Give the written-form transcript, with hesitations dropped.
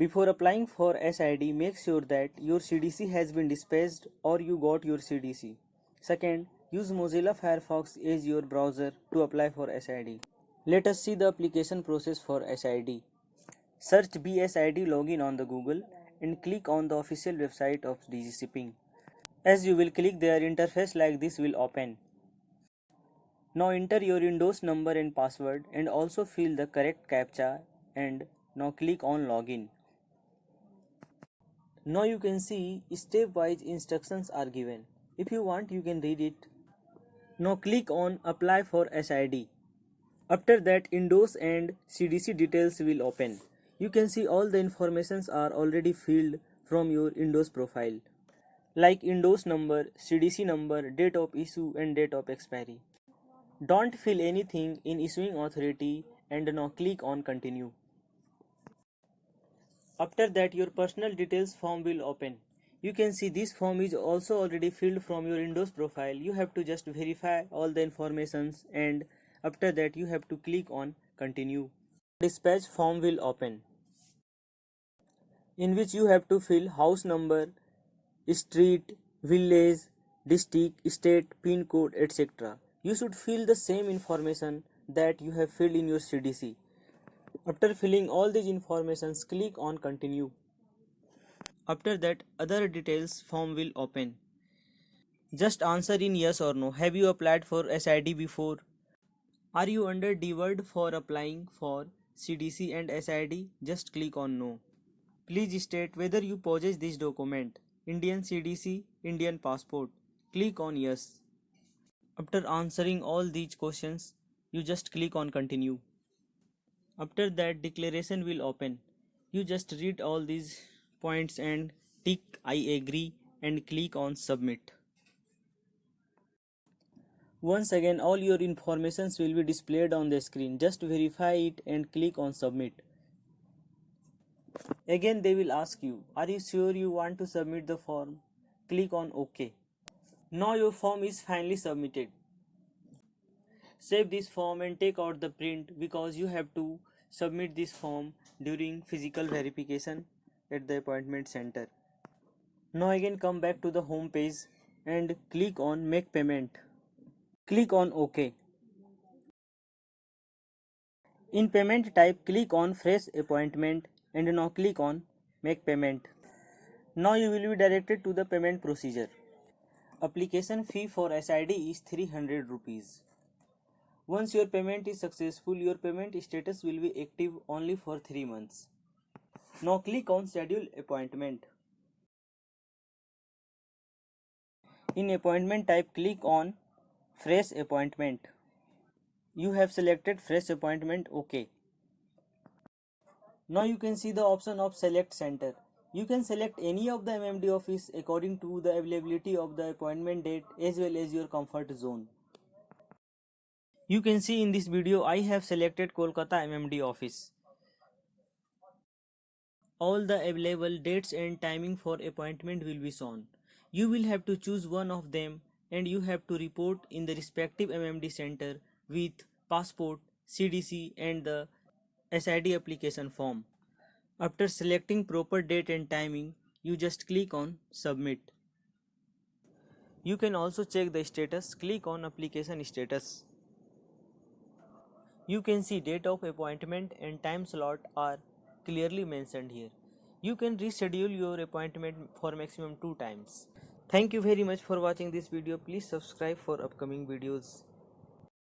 Before applying for SID, make sure that your CDC has been dispatched or you got your CDC. Second, use Mozilla Firefox as your browser to apply for SID. Let us see the application process for SID. Search BSID login on the Google and click on the official website of DigiShipping. As you will click there, interface like this will open. Now enter your Windows number and password and also fill the correct CAPTCHA and now click on login. Now you can see step-wise instructions are given. If you want you can read it. Now click on apply for SID. After that Windows and CDC details will open. You can see all the informations are already filled from your Windows profile, like Windows number, CDC number, date of issue and date of expiry. Don't fill anything in issuing authority and now click on continue. After that your personal details form will open. You can see this form is also already filled from your Windows profile. You have to just verify all the informations and after that you have to click on continue. Dispatch form will open, in which you have to fill house number, street, village, district, state, pin code, etc. You should fill the same information that you have filled in your CDC. After filling all these informations, click on continue. After that, other details form will open. Just answer in yes or no. Have you applied for SID before? Are you under DWORD for applying for CDC and SID? Just click on no. Please state whether you possess this document. Indian CDC, Indian passport. Click on yes. After answering all these questions, you just click on continue. After that, declaration will open. You just read all these points and tick I agree and click on submit. Once again all your informations will be displayed on the screen. Just verify it and click on submit. Again they will ask you, are you sure you want to submit the form? Click on OK. Now your form is finally submitted. Save this form and take out the print because you have to submit this form during physical verification at the appointment center. Now again come back to the home page and click on make payment. Click on OK. In payment type, click on fresh appointment and now click on make payment. Now you will be directed to the payment procedure. Application fee for SID is 300 rupees. Once your payment is successful, your payment status will be active only for 3 months. Now click on schedule appointment. In appointment type, click on fresh appointment. You have selected fresh appointment. OK. Now you can see the option of select center. You can select any of the MMD office according to the availability of the appointment date as well as your comfort zone. You can see in this video I have selected Kolkata MMD office. All the available dates and timing for appointment will be shown. You will have to choose one of them and you have to report in the respective MMD center with passport, CDC and the SID application form. After selecting proper date and timing, you just click on submit. You can also check the status. Click on application status. You can see date of appointment and time slot are clearly mentioned here. You can reschedule your appointment for maximum 2 times. Thank you very much for watching this video. Please subscribe for upcoming videos.